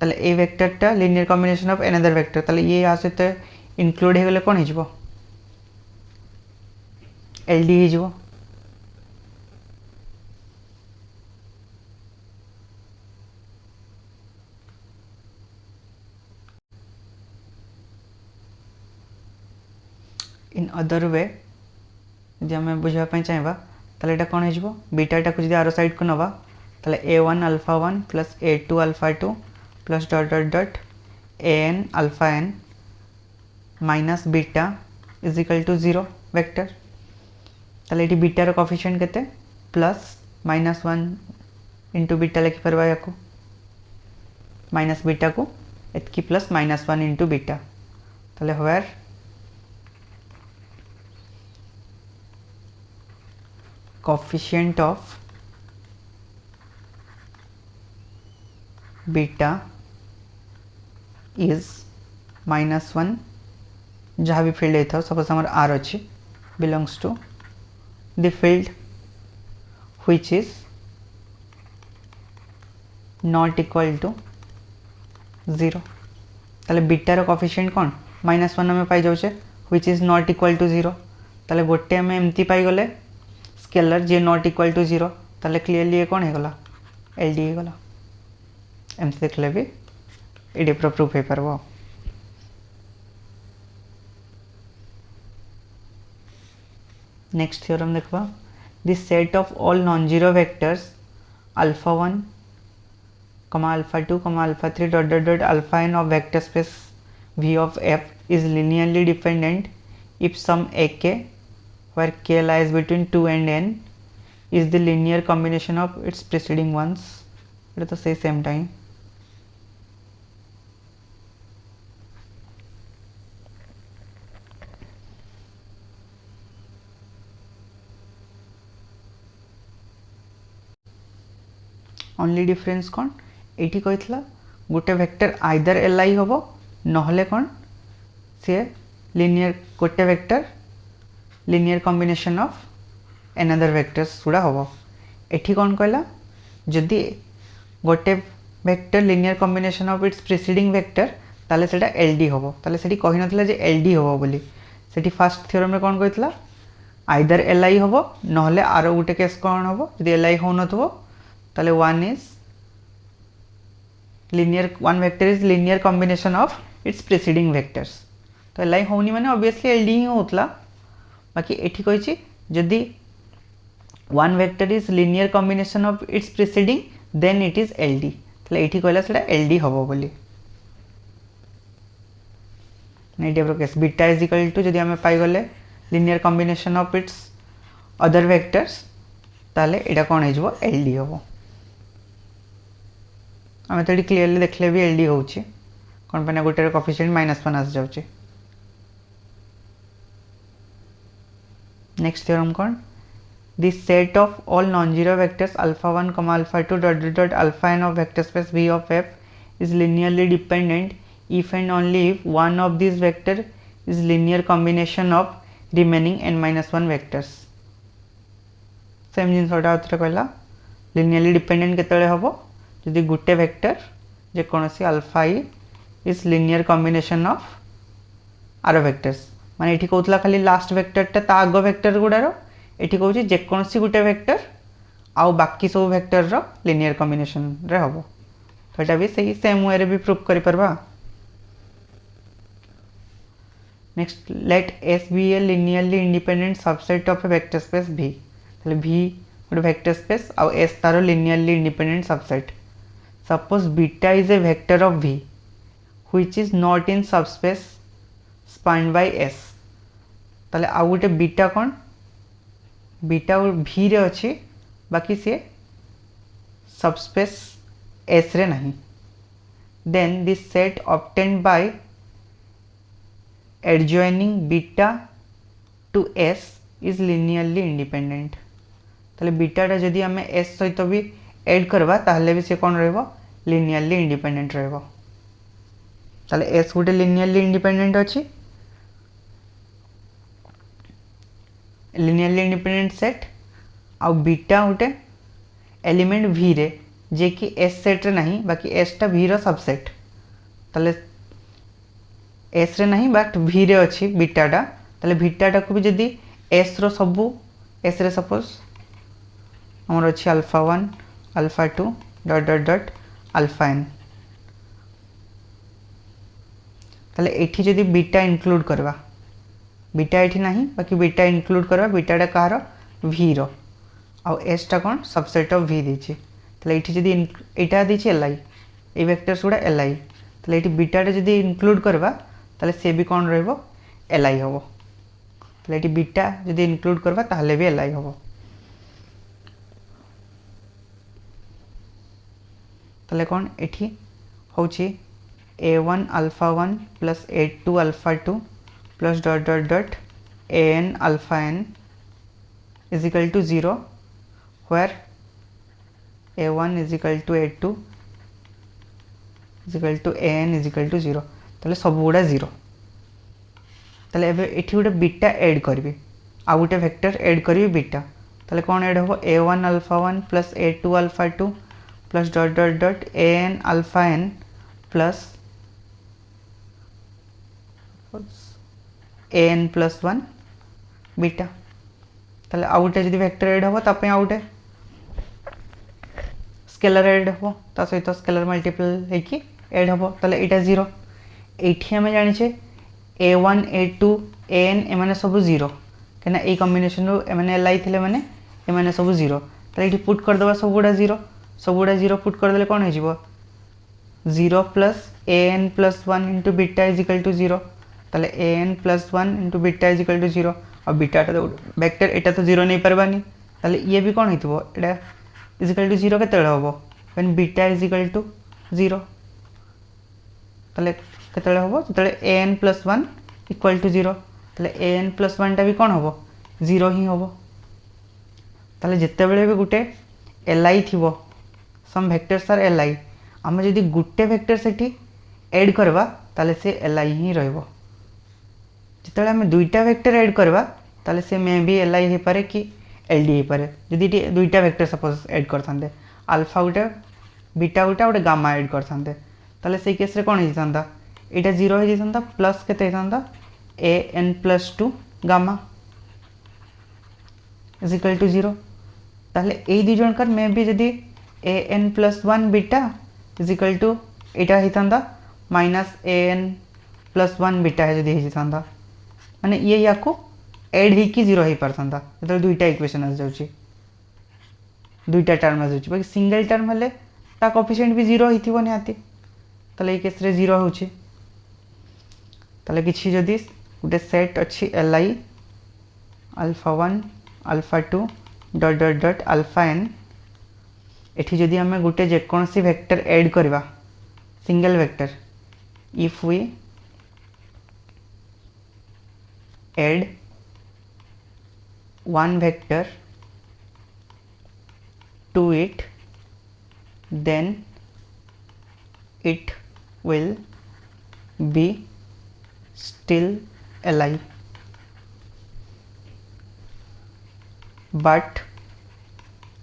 ताहले ए वेक्टर टा linear combination of another vector ताहले ये यहाँ से तो इंक्लूड हे गले कोन हे जिवो एलडी हे जिवो इन अदर वे यदि आम बुझापी चाहिए ताले एटा कौन हो बीटाटा को आर साइड को नवा ताले a1 alpha 1 plus a2 alpha 2 plus dot dot dot an alpha n minus beta is equal to 0 vector ताले ये बीटार कोफिशिएंट केते प्लस माइनस 1 इंटू बीटा लिखि परबा याको माइनस बीटा को एतकी प्लस माइनस 1 इंटू बीटा ताले where coefficient of beta is -1 जहाँ भी फील्ड होता है सपोज हमारे R अच्छी belongs to the field which is not equal to 0 ताले बीटार कोफिशिएंट कौन -1 आम पाई जाऊे which is not equal to 0 ताले गोटे आम एमती पाई गले स्केलर जे नॉट इक्वल टू 0 ताले क्लीयरली ये कौन होगला एलडी होगला एमती देखले भी ये प्रूफ हो पारबो। नेक्स्ट थ्योरम देखबा this set of all non zero vectors alpha 1 alpha 2 alpha 3 dot dot dot alpha n of vector space V of f is linearly dependent if some ak where k lies between 2 and n is the linear combination of its preceding ones at the same time। Only difference कौन eighty कही गोटे vector either L I हम नहले कौन सी linear गोटे vector linear combination of another vectors गुड़ा हम एठी कौन कहला जदि गोटे vector linear combination of its preceding vector ताले सेटा एलडी हम ताले सेठी कहि नथिला जे एलडी हम बोली सेठी फर्स्ट थ्योरम रे कौन कहितला आइदर एल आई हम नहले आरो गोटे केस कौन हम जदि एल आई हो नथबो ताले 1 is linear one vector is linear combination of its preceding vectors. तो li होनी माने obviously ld ही होतला बाकी एठी कहिछि जदि one vector is linear combination of its preceding then it is ld तले एठी कहला सेटा ld हबो बोली नै टाइप रो case beta is equal to जदि हमें पाई गले linear combination of its other vectors ताले एटा कोन हे जबो ld हबो आम तो ये क्लीयरली देखले भी एलडी होची कौन पे ना गोटे कोफिशिएंट -1 आस जाउची नेक्स्ट थ्योरम कौन this set of all non zero vectors alpha 1 alpha 2 dot dot alpha n of vector space v of f is linearly dependent if and only if one of these vector is linear combination of remaining n-1 vectors same जिनसटा उतरे कहला linearly dependent केतले हबो यदि गोटे vector जे कोनोसी अल्फा i is linear combination of आरो वेक्टर्स माने एठी कहतला खाली लास्ट वेक्टर ता ता आगो वेक्टर गुडारो एठी कहउची जे कोनोसी गोटे वेक्टर आउ बाकी सब वेक्टर रो लिनियर कॉम्बिनेशन रे हबो तो एटा भी सही सेम वे रे भी प्रूफ करि परबा next let s be a linearly independent subset of a vector space v तले v गोटे वेक्टर स्पेस आउ s taro linearly independent subset suppose beta is a vector of v which is not in subspace spanned by s ताले आ गोटे beta कौन beta v रे अच्छी बाकी से सबस्पेस s रे नहीं then this set obtained by adjoining beta to s is linearly independent ताले बीटा टा जदि हमें s सहित भी ऐड करवा ताहले भी से कौन रहबो linearly independent रहबो ताले s गोटे linearly independent अछि linearly independent set आ बीटा गोटे एलिमेंट v रे जे कि s सेट रे नहीं बाकी s टा v रो सबसेट ताले s रे नहीं बट v रे अछि बीटा टा ताले बीटा टा को भी जदी s रो सबु s रे सपोज हमर अछि alpha 1 alpha 2 dot dot dot alpha n ताले एठी जदी बीटा इंक्लूड करवा बीटा एठी नहीं बाकी बीटा इंक्लूड करवा बीटा टा कहार v रो आ s टा कोन सबसेट ऑफ v दिछि ताले एठी जदी एटा दिछि li ए वेक्टर्स गुडा li ताले एठी बीटा टा जदी इंक्लूड करवा ताले से भी कोन रहबो li हबो ताले एठी बीटा जदी इंक्लूड करवा ताले भी li हबो ताले कौन एठी होची a1 alpha 1 plus a2 alpha 2 plus dot dot dot an alpha n is equal to 0 where a1 is equal to a2 is equal to an is equal to 0 ताले सब गुडा 0 ताले एबे एठी गुडा बीटा ऐड करबी आ गुटे वेक्टर ऐड करबी beta ताले कौन add होबो a1 alpha 1 plus a2 alpha 2 plus dot dot dot an alpha n plus an plus 1 beta ताले आउटे जदी वेक्टर ऐड होबो तापे आउटे स्केलर ऐड होबो ता सहित स्केलर मल्टीपल हेकी ऐड होबो ताले एटा 0 एठी हमें जानि छे a1 a2 an एमाने सब 0 केना ए कॉम्बिनेशन रो एमाने li थिले माने एमाने सब 0 ताले एठी पुट कर दबा सब गुडा 0 सब गुडा 0 पुट कर देले कोन हे जिवो 0 plus an plus 1 into beta is equal to 0 ताले an plus 1 into beta is equal to 0 और बीटा तो वेक्टर एटा तो 0 नहीं परबानी ताले ये भी कोन हेतबो एटा इज इक्वल टू 0 केते होबो when beta is equal to 0 ताले केते होबो ताले an प्लस 1 इक्वल टू 0 ताले an प्लस 1 टा भी कोन होबो 0 ही होबो ताले जत्ते बेले भी गुटे li थिबो सम वेक्टर्स आर li आम जदि गुटे वेक्टर सेठी ऐड करवा ताले से li ही रहबो जितले हम दुईटा वेक्टर ऐड करवा ताले से मे भी li हे पारे कि ld हे पारे जदि दुईटा वेक्टर सपोज ऐड करथांदे अल्फा गुटे बीटा गुटे गामा ऐड करथांदे ताले से केस रे कोन हे जंदा एटा 0 हे जंदा प्लस केते हे जंदा an plus 2 gamma is equal to 0 ताले ए दी जनकर मे भी जदि an plus 1 beta is equal to यहाँ होता minus A N plus one beta है जदि होता माने ये या एड होगी जीरो हो पारता जो दुईटा इक्वेशन आ जाऊँगी दुईटा टर्म आ जाऊँगी बाकी सिंगल टर्म हेल्ले ता कोफिशिएंट भी जीरो हो निहाती ताले ये केस रे जीरो होची ताले किछि जदि गोटे सेट अच्छी L I alpha one alpha two dot dot dot alpha N एठी जदि आमे गोटे जेकोसी वेक्टर ऐड करवा single vector if we add one vector to it, then it will be still alive. But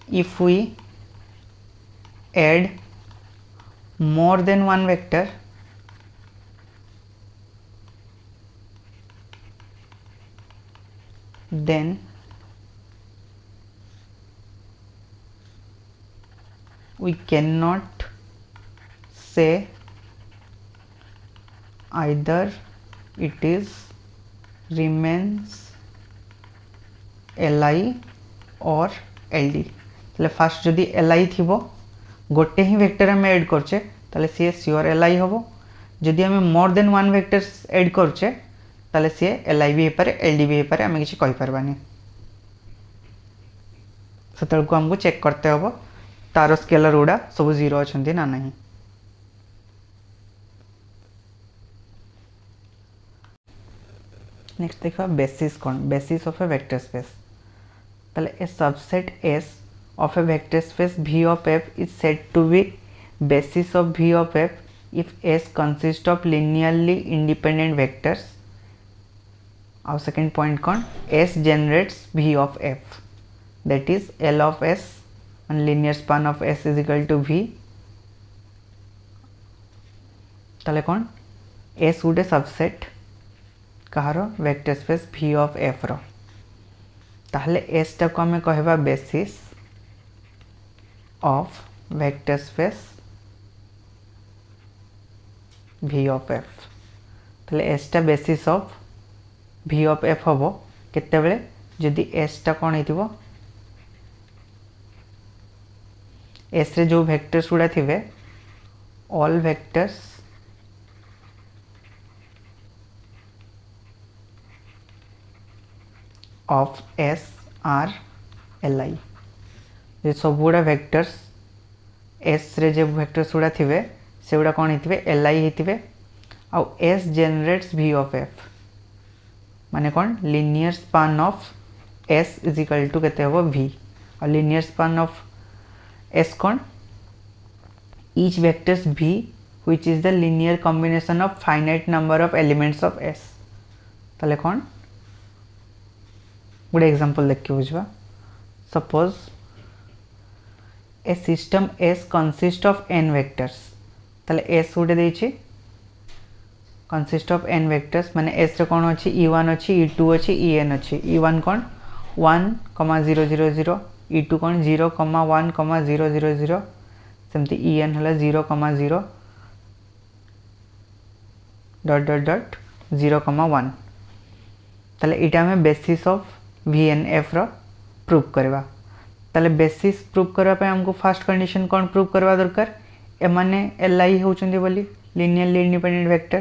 if we add more than one vector, then we cannot say either it is remains li or ld तले fast जदि li थिबो गोटे ही vector हम add करछे तले सी sure li होबो जदि हम मोर देन वन वेक्टर्स ऐड करछे ताले सी एल आई भी हो पारे एल डी भी हो पारे आम किसी कहीपरबानी से आमको चेक करते हम तार स्केलर गुड़ा सब जीरो अच्छा ना नहीं नेक्स्ट देखा बेसिस कौन basis of a vector space ताले a subset S of a vector space v of f is said to be basis of v of f if s consists of linearly independent vectors. Our second point कौन S generates V of F that is L of S and linear span of S is equal to V ताले कौन S Gute subset Kahar vector space V of F रो ताहले S टाको आमे कहबा basis of vector space V of F ताहले S टा basis of V of F हम केते बेले जदि S टा कौन हो S रे जो वेक्टर्स गुड़ा थिवे all vectors of S are Li ये सब गुड़ा वेक्टर्स S रे जो वेक्टर्स गुड़ा थिवे से गुड़ा कौन हिथिवे Li हिथिवे आउ S generates V of F माने कौन linear span of S is equal to केते हो V और लिनियर स्पान ऑफ S कौन each vectors V which is the linear combination of finite number of elements of S ताले कौन good example देख के बुझवा suppose a system S consist of n vectors ताले S गुटे देछि consist of n vectors माने S रे कौन अच्छी e1 अच्छी e2 अच्छी en अच्छी e1 कौन 1,0,0,0 e2 कौन 0,1,0,0,0 सेमती en हला 0,0 डॉट डॉट डॉट 0,1 ताले इटा में बेसिस ऑफ VNF रो प्रूफ करवा ताले बेसिस प्रूफ करवा पे हमको फर्स्ट कंडीशन कौन प्रूफ करवा दरकार ए माने Li होचंदी बोली लिनियरली इंडिपेंडेंट वेक्टर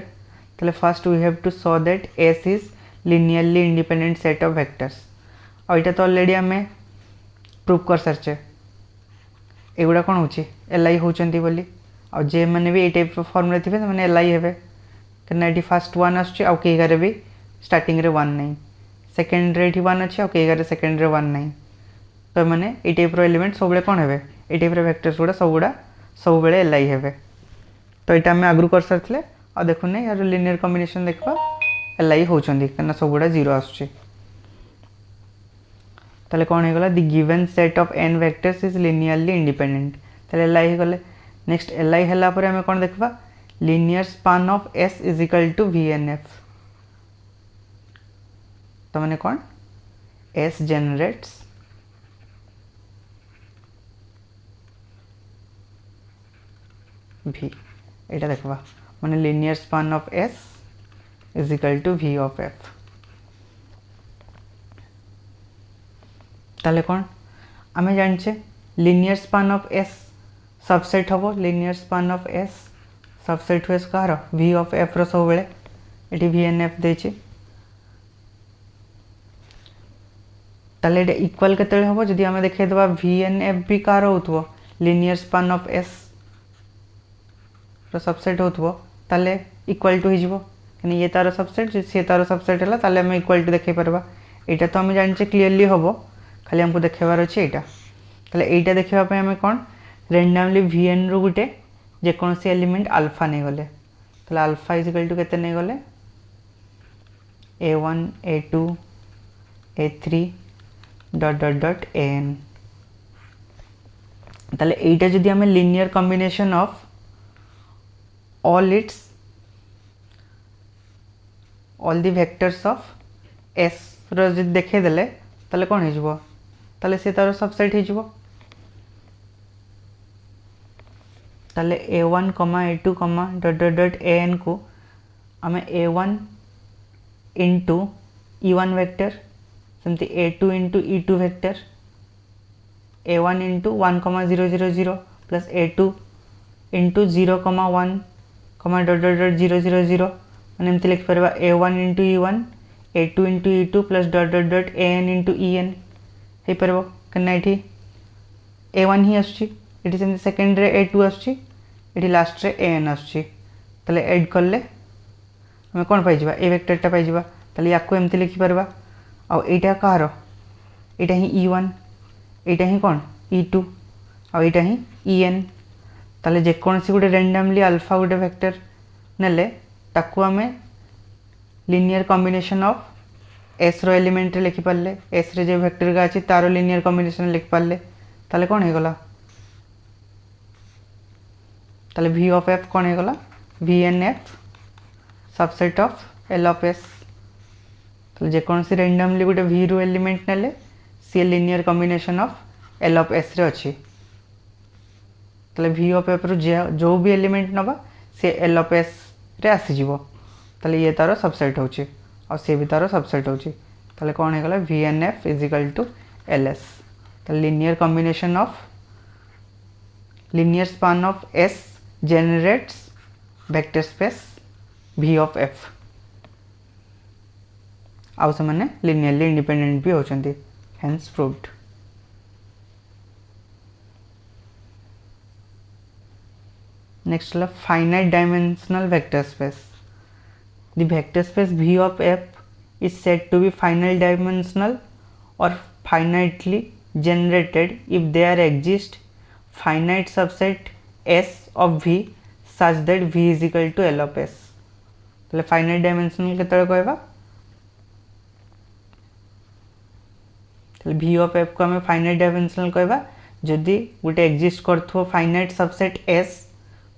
ताले first we have to show that S is linearly independent set of vectors और इटा तो ऑलरेडी हमें प्रूफ कर सरचे एगुड़ा कौन होची Li होचंदी बोली और जे माने भी ए टाइप फॉर्म रे थिबे माने Li हेबे कना एटी फर्स्ट 1 आछे आ के गारे भी स्टार्टिंग रे 1 नहीं सेकंड रे 1 अच्छे आ के गारे सेकंड रे 1 नहीं तो माने ए टाइप रो एलिमेंट सब कौन हेबे ए टाइप रो वेक्टर्स गुड़ा सब बेले Li हेबे तो इटा हमें आगु कर सरथिले आ देखु नै यार लिनियर कॉम्बिनेशन देखबा Li होचंदी कना सब गुड़ा 0 आछे ताले कौन हो गला the given set of n vectors is linearly independent ताले Li हो गले नेक्स्ट Li हला पर हमें कौन देखबा linear span of S is equal to VNF तो माने कौन S जनरेट्स V एटा देखबा माने linear span of S is equal to V of F ताले कौन आमे जानचे linear span of S subset हबो linear span of S subset हुए कहार वी ऑफ एफ रो सब बेले एटी वी एन एफ देछि ताले एटा इक्वल केते हबो जदि आमे देखे दबा वी एन एफ भी कहार होतबो लिनियर स्पान ऑफ एस रो सबसेट होतबो ताले इक्वल टू हिजबो कने ये तार सबसेट से तार सबसेट हला ताले आमे इक्वल टू देखे परबा एटा तो आमे जानचे क्लियरली हबो खाली हमको देखेबार अछि एटा ताले एटा देखिबा पय आमे कोन रैंडमली vn रो गुटे जे कोनसी एलिमेंट अल्फा नै गले ताले अल्फा इज इक्वल टू केते नै गले a1 a2 a3 dot dot dot an ताले एटा जदि आमे linear combination of all the vectors of s रो जदि देखे देले ताले कोन हिजबो ताले से तार सबसेट हिजबो ताले a1 a2 dot dot dot an को आमे a1 इंटू e1 वेक्टर सेमती a2 into e2 vector a1 into 1 0 0 0 plus a2 into 0 1 dot dot dot 0 0 0 माने एमती लिख परबा a1 into e1 a2 into e2 plus dot dot dot an into en हे परबो कन्ना एठी a1 ही आछी एठी सेमती सेकंड रे a2 आछी एठी लास्ट रे an आछी तले ऐड करले हमें कोन पाइ जिबा ए वेक्टरटा पाइ जिबा तले याको एमती लिखि परबा आ एटा कहारो एटा ही e1 एटा ही कोन e2 आ एटा ही en ताले जे कोनसी गुटे रैंडमली अल्फा गुटे वेक्टर नेले ताकू हमें लिनियर कॉम्बिनेशन ऑफ एस रो एलिमेंट रे लिखि पारले एस रे जे वेक्टर का अछि तारो लिनियर कॉम्बिनेशन लिखि पारले ताले कोन हे गला ताले v ऑफ f कोन हे गला vnf subset of l of s ताले जे कोनसी रैंडमली गुटे v रो एलिमेंट नेले सी linear combination of l of s रे अछि ताले v ऑफ f रो जो भी एलिमेंट नबा से l ऑफ s रे आसी जिवो ताले ये तारो सबसेट होची और से भी तारो सबसेट होची ताले कोन हे गला vnf is equal to ls ताले linear combination of linear span of s generates vector space v of f आउ से माने लिनियरली इंडिपेंडेंट भी होचंती हेंस प्रूव्ड नेक्स्ट ला finite dimensional vector space the vector space v of f is said to be finite dimensional or finitely generated if there exists finite subset s of v such that v is equal to l of s तले finite dimensional केतळे कहबा तले v of f को हमें finite dimensional कहबा जदि गुटे exist करथो finite subset s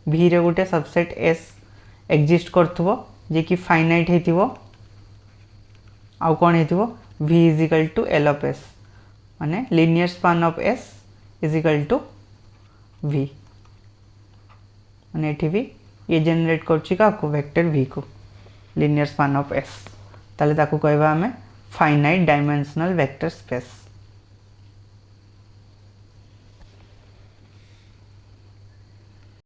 v रे गुटे subset s exist करथो जे कि फाइनाइट हेतिवो आउ कोन हेतिवो v is equal to l of s माने linear span of s is equal to v माने एठी भी ये जनरेट करछि का को वेक्टर v को लिनियर स्पान ऑफ s ताले ताकू कहबा हमें फाइनाइट डायमेंशनल वेक्टर स्पेस